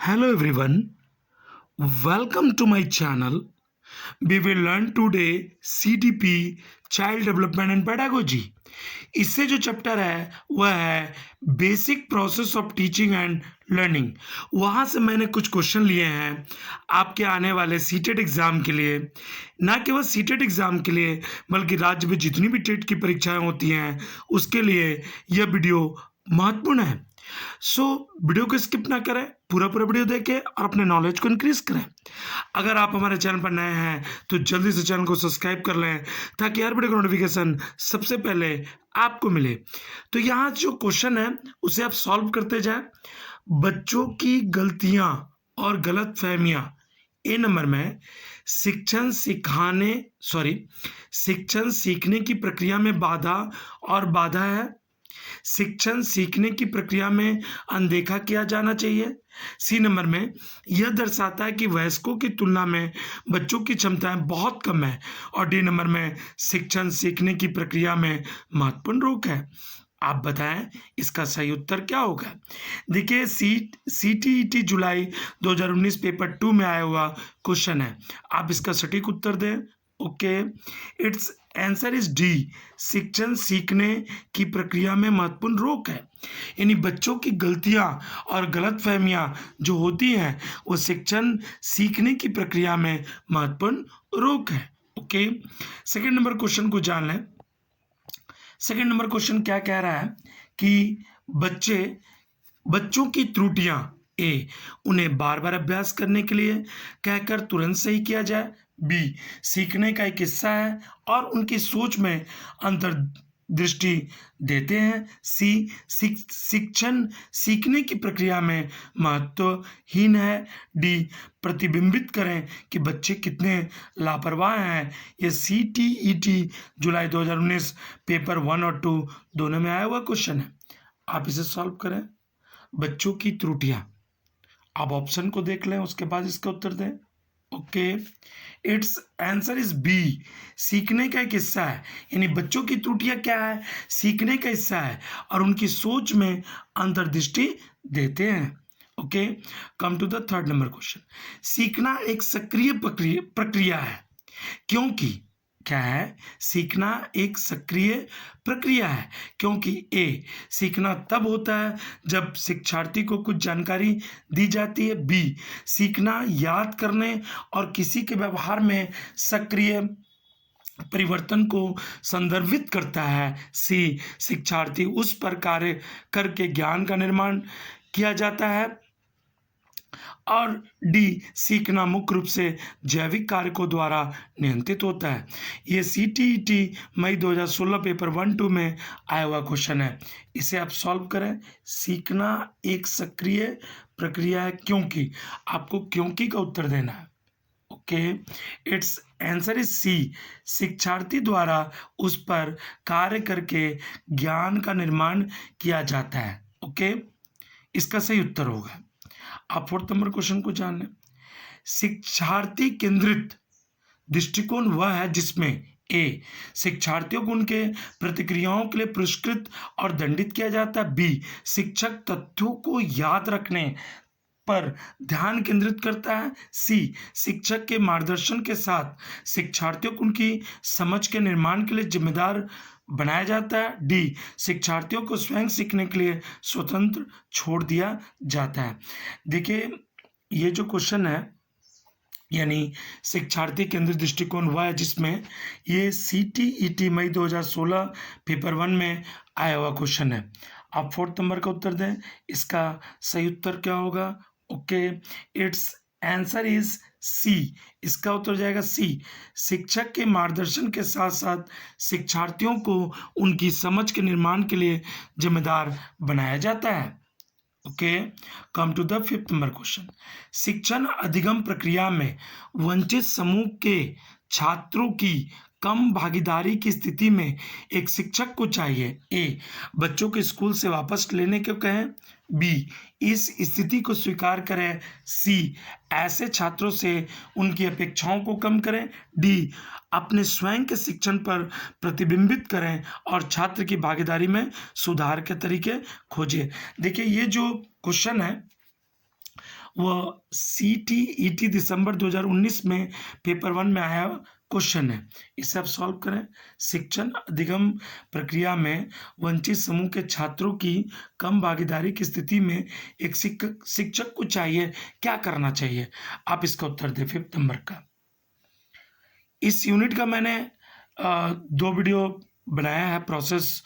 Hello everyone, welcome to my channel. We will learn today CDP Child Development and Pedagogy. इससे जो chapter है वह है basic process of teaching and learning. वहाँ से मैंने कुछ क्वेश्चन लिए हैं आपके आने वाले सीटेट एग्जाम के लिए, ना केवल सीटेट एग्जाम के लिए बल्कि राज्य में जितनी भी टेट की परीक्षाएं होती हैं उसके लिए यह वीडियो महत्वपूर्ण है। वीडियो को स्किप ना करें, पूरा वीडियो देखें और अपने नॉलेज को इंक्रीज करें। अगर आप हमारे चैनल पर नए हैं तो जल्दी से चैनल को सब्सक्राइब कर लें ताकि हर वीडियो का नोटिफिकेशन सबसे पहले आपको मिले। तो यहाँ जो क्वेश्चन है उसे आप सॉल्व करते जाएं। बच्चों की गलतियां और गलत फहमियां, ए नंबर में शिक्षण सीखने की प्रक्रिया में बाधा और बाधा है। शिक्षण सीखने की प्रक्रिया में अनदेखा किया जाना चाहिए। सी नंबर में यह दर्शाता है कि वयस्कों की तुलना में बच्चों की क्षमताएं बहुत कम है। और डी नंबर में शिक्षण सीखने की प्रक्रिया में महत्वपूर्ण रोक है। आप बताएं इसका सही उत्तर क्या होगा। देखिए CTET जुलाई 2019 पेपर 2 में आया हुआ क्वेश्चन है, आप इसका सटीक उत्तर दें। Okay, it's answer is D, शिक्षण सीखने की प्रक्रिया में महत्वपूर्ण रोक है। यानी बच्चों की गलतियां और गलतफहमियां जो होती हैं वो शिक्षण सीखने की प्रक्रिया में महत्वपूर्ण रोक है। ओके, सेकंड नंबर क्वेश्चन को जान लें। सेकंड नंबर क्वेश्चन क्या कह रहा है कि बच्चों की त्रुटियां, ए, उन्हें बार बार अभ्यास करने के लिए कहकर तुरंत सही किया जाए। बी, सीखने का एक हिस्सा है और उनकी सोच में अंतर्दृष्टि देते हैं। सी, शिक्षण सीखने की प्रक्रिया में महत्वहीन है। डी, प्रतिबिंबित करें कि बच्चे कितने लापरवाह हैं। यह CTET जुलाई 2019 पेपर 1 और 2 दोनों में आया हुआ क्वेश्चन है। आप इसे सॉल्व करें। बच्चों की त्रुटियां, आप ऑप्शन को देख लें उसके बाद इसका उत्तर दें। Okay, it's answer is B, सीखने का एक हिस्सा है। यानी बच्चों की त्रुटियां क्या है, सीखने का हिस्सा है और उनकी सोच में अंतर्दृष्टि देते हैं। Okay, come to the third number question. सीखना एक सक्रिय प्रक्रिया है क्योंकि क्या है, सीखना एक सक्रिय प्रक्रिया है क्योंकि ए, सीखना तब होता है जब शिक्षार्थी को कुछ जानकारी दी जाती है। बी, सीखना याद करने और किसी के व्यवहार में सक्रिय परिवर्तन को संदर्भित करता है। सी, शिक्षार्थी उस पर कार्य करके ज्ञान का निर्माण किया जाता है। और डी, सीखना मुख्य रूप से जैविक कारकों द्वारा नियंत्रित होता है। ये CTET मई 2016 पेपर 1-2 में आया हुआ क्वेश्चन है, इसे आप सॉल्व करें। सीखना एक सक्रिय प्रक्रिया है क्योंकि, आपको क्योंकि का उत्तर देना है। Okay, it's answer is C, शिक्षार्थी द्वारा उस पर कार्य करके ज्ञान का निर्माण किया जाता है। ओके, इसका सही उत्तर होगा। आप फोर्थ नंबर क्वेश्चन को जान लें। शिक्षार्थी केंद्रित दृष्टिकोण वह है जिसमें ए, शिक्षार्थियों को उनके प्रतिक्रियाओं के लिए पुरस्कृत और दंडित किया जाता है। बी, शिक्षक तथ्यों को याद रखने पर ध्यान केंद्रित करता है। सी, शिक्षक के मार्गदर्शन के साथ शिक्षार्थियों को उनकी समझ के निर्माण के लिए जिम्मेदार बनाया जाता है। डी, शिक्षार्थियों को स्वयं सीखने के लिए स्वतंत्र छोड़ दिया जाता है। देखिए, ये जो क्वेश्चन है यानी शिक्षार्थी केंद्रित दृष्टिकोण वह है जिसमें, ये CTET मई 2016 पेपर 1 में आया हुआ क्वेश्चन है। आप फोर्थ नंबर का उत्तर दें, इसका सही उत्तर क्या होगा। Okay, it's answer is C, इसका उत्तर जाएगा सी, शिक्षक के मार्गदर्शन के साथ साथ शिक्षार्थियों को उनकी समझ के निर्माण के लिए जिम्मेदार बनाया जाता है। Okay, come to the fifth number question. शिक्षण अधिगम प्रक्रिया में वंचित समूह के छात्रों की कम भागीदारी की स्थिति में एक शिक्षक को चाहिए। ए, बच्चों को स्कूल से वापस लेने को कहें। बी, इस स्थिति को स्वीकार करें। सी, ऐसे छात्रों से उनकी अपेक्षाओं को कम करें। डी, अपने स्वयं के शिक्षण पर प्रतिबिंबित करें और छात्र की भागीदारी में सुधार के तरीके खोजें। देखिए, ये जो क्वेश्चन है वह CTET दिसंबर 2019 में पेपर 1 में आया क्वेश्चन है। इसे आप सॉल्व करें। शिक्षण अधिगम प्रक्रिया में वंचित समूह के छात्रों की कम भागीदारी की स्थिति में एक शिक्षक को चाहिए क्या करना चाहिए? आप इसका उत्तर दें 5 नंबर का। इस यूनिट का मैंने 2 वीडियो बनाया है, प्रोसेस,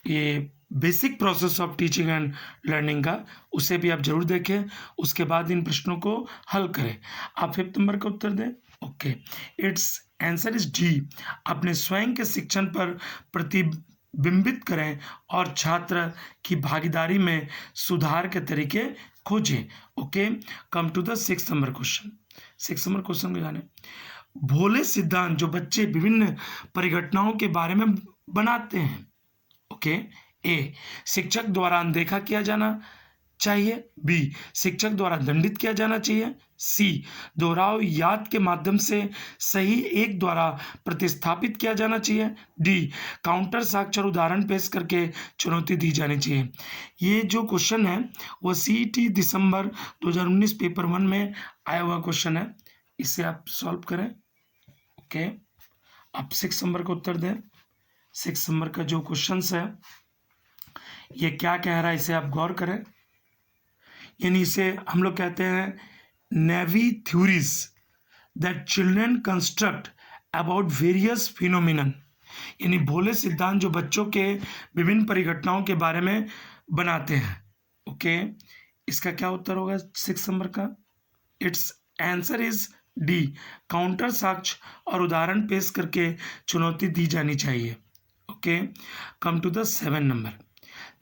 ये basic process of teaching and learning का, उसे भी आप जरूर देखें। उसके बाद इन प्रश्नों को हल करें। आप 5 नंबर का उत्तर दें। Okay, it's answer is D. अपने स्वयं के शिक्षण पर प्रतिबिंबित करें और छात्र की भागीदारी में सुधार के तरीके खोजें। Okay, come to the 6 number question. 6 number question को जाने। भोले सिद्धांत जो बच्चे विभिन्न परिघटनाओं के बारे में बनाते हैं। ओके, ए, शिक्षक द्वारा अनदेखा किया जाना चाहिए। बी, शिक्षक द्वारा दंडित किया जाना चाहिए। सी, दोहराव याद के माध्यम से सही एक द्वारा प्रतिस्थापित किया जाना चाहिए। डी, काउंटर साक्षर उदाहरण पेश करके चुनौती दी जानी चाहिए। ये जो क्वेश्चन है वह CET दिसंबर 2019 पेपर 1 में आया हुआ क्वेश्चन है। इसे आप सॉल्व करें। ओके, आप 6 नंबर का उत्तर दें। 6 नंबर का जो क्वेश्चन है ये क्या कह रहा है, इसे आप गौर करें। यानी इसे हम लोग कहते हैं navy theories that children construct about various phenomenon. यानी भोले सिद्धांत जो बच्चों के विभिन्न परिघटनाओं के बारे में बनाते हैं। ओके, इसका क्या उत्तर होगा 6 नंबर का? It's answer is D, counter साक्ष्य और उदाहरण पेश करके चुनौती दी जानी चाहिए। Okay, come to the 7 number.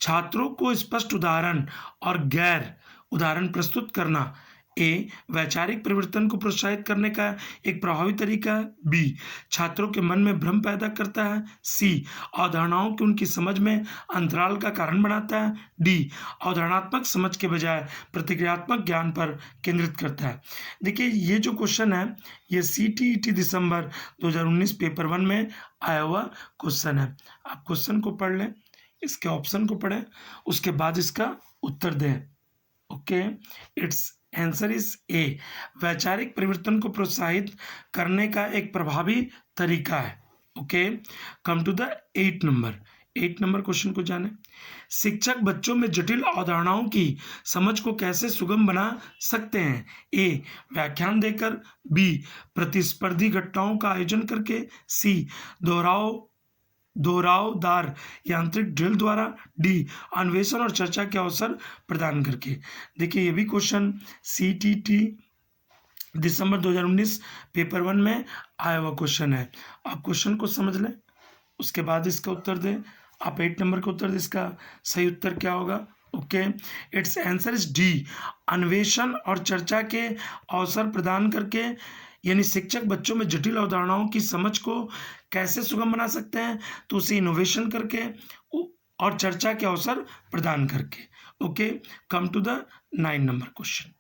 छात्रों को स्पष्ट उदाहरण और गैर उदाहरण प्रस्तुत करना ए, वैचारिक परिवर्तन को प्रोत्साहित करने का एक प्रभावी तरीका है। बी, छात्रों के मन में भ्रम पैदा करता है। सी, अवधारणाओं की उनकी समझ में अंतराल का कारण बनाता है। डी, अवधारणात्मक समझ के बजाय प्रतिक्रियात्मक ज्ञान पर केंद्रित करता है। देखिए, ये जो क्वेश्चन है ये CTET दिसंबर 2019 पेपर 1 में आया हुआ क्वेश्चन है। आप क्वेश्चन को पढ़ लें, इसके ऑप्शन को पढ़ें, उसके बाद इसका उत्तर दें। Okay, it's answer is a, वैचारिक परिवर्तन को प्रोत्साहित करने का एक प्रभावी तरीका है। Okay, come to the 8 number. 8 number question को जाने। शिक्षक बच्चों में जटिल अवधारणाओं की समझ को कैसे सुगम बना सकते हैं? ए, व्याख्यान देकर। बी, प्रतिस्पर्धी घटनाओं का आयोजन करके। सी, दोहरावदार यांत्रिक ड्रिल द्वारा। डी, अन्वेषण और चर्चा के अवसर प्रदान करके। देखिए, ये भी क्वेश्चन CTET दिसंबर 2019 पेपर 1 में आया हुआ क्वेश्चन है। आप क्वेश्चन को समझ लें, उसके बाद इसका उत्तर दें। आप 8 नंबर का उत्तर दें। इसका सही उत्तर क्या होगा? Okay, it's answer is D, अन्वेषण और चर्चा के अवसर प्रदान करके। यानी शिक्षक बच्चों में जटिल अवधारणाओं की समझ को कैसे सुगम बना सकते हैं? तो उसे इनोवेशन करके और चर्चा के अवसर प्रदान करके। Okay, come to the 9 number question.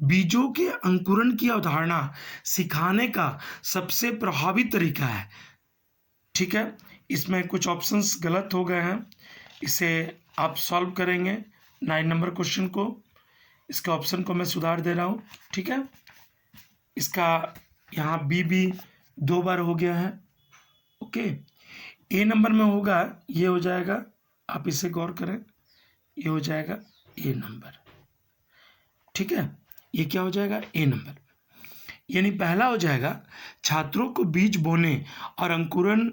बीजों के अंकुरण की अवधारणा सिखाने का सबसे प्रभावी तरीका है। ठीक है, इसमें कुछ ऑप्शंस गलत हो गए हैं, इसे आप सॉल्व करेंगे 9 नंबर क्वेश्चन को। इसका ऑप्शन को मैं सुधार दे रहा हूँ। ठीक है, इसका यहाँ बी भी 2 बार हो गया है। ओके, ए नंबर में होगा, ये हो जाएगा, आप इसे गौर करें, ये हो जाएगा ए नंबर। ठीक है, ये क्या हो जाएगा? ए नंबर। यानी पहला हो जाएगा छात्रों को बीज बोने और अंकुरण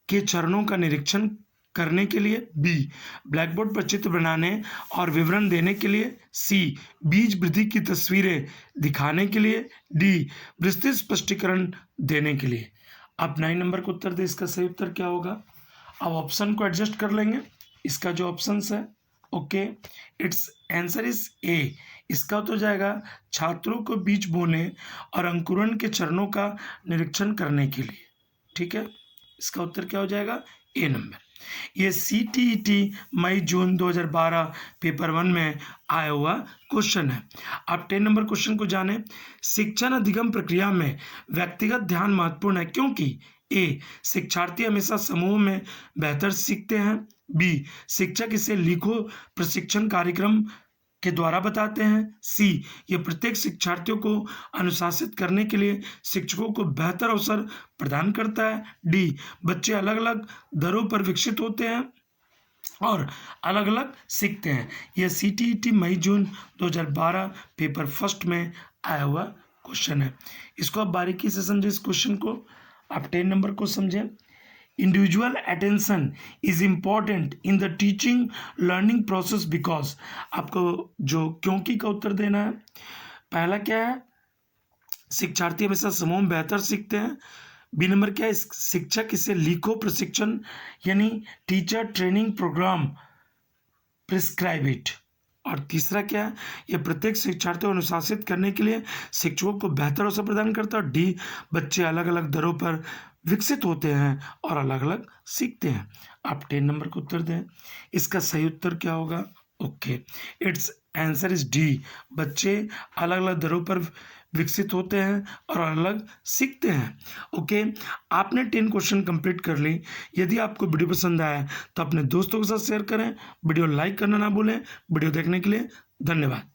के चरणों का निरीक्षण करने के लिए। बी, ब्लैक बोर्ड पर चित्र बनाने और विवरण देने के लिए। सी, बीज वृद्धि की तस्वीरें दिखाने के लिए। डी, विस्तृत स्पष्टीकरण देने के लिए। आप 9 नंबर को उत्तर दें। इसका सही उत्तर क्या होगा? अब ऑप्शन को एडजस्ट कर लेंगे, इसका जो ऑप्शन है। Okay, it's answer is a, इसका उत्तर जाएगा छात्रों को बीज बोने और अंकुरण के चरणों का निरीक्षण करने के लिए। ठीक है, इसका उत्तर क्या हो जाएगा? ए नंबर। ये CTET मई-जून 2012 पेपर 1 में आया हुआ क्वेश्चन है। आप 10 नंबर क्वेश्चन को जाने। शिक्षण अधिगम प्रक्रिया में व्यक्तिगत ध्यान महत्वपूर्ण है क्योंकि ए, शिक्षार्थी हमेशा समूह में बेहतर सीखते हैं। बी, शिक्षक इसे लिखो प्रशिक्षण कार्यक्रम के द्वारा बताते हैं। सी, ये प्रत्येक शिक्षार्थियों को अनुशासित करने के लिए शिक्षकों को बेहतर अवसर प्रदान करता है। डी, बच्चे अलग अलग दरों पर विकसित होते हैं और अलग अलग सीखते हैं। यह CTET मई जून 2012 पेपर फर्स्ट में आया हुआ क्वेश्चन है। इसको आप बारीकी से समझें, इस क्वेश्चन को आप 10 नंबर को समझें। Individual attention is important in the teaching learning process because, आपको जो क्योंकि का उत्तर देना है। पहला क्या है, शिक्षार्थी हमेशा समूह में बेहतर सीखते हैं। बी नंबर क्या है, शिक्षक इसे लिखो प्रशिक्षण यानी teacher training program prescribe it. और तीसरा क्या है, यह प्रत्येक शिक्षार्थी को अनुशासित करने के लिए शिक्षकों को बेहतर अवसर प्रदान करता है। डी, बच्चे अलग अलग दरों पर विकसित होते हैं और अलग अलग सीखते हैं। आप 10 नंबर को उत्तर दें। इसका सही उत्तर क्या होगा? Okay, it's answer is D, बच्चे अलग अलग दरों पर विकसित होते हैं और अलग सीखते हैं। ओके, आपने 10 क्वेश्चन कंप्लीट कर ली। यदि आपको वीडियो पसंद आया तो अपने दोस्तों के साथ शेयर करें। वीडियो लाइक करना ना भूलें। वीडियो देखने के लिए धन्यवाद।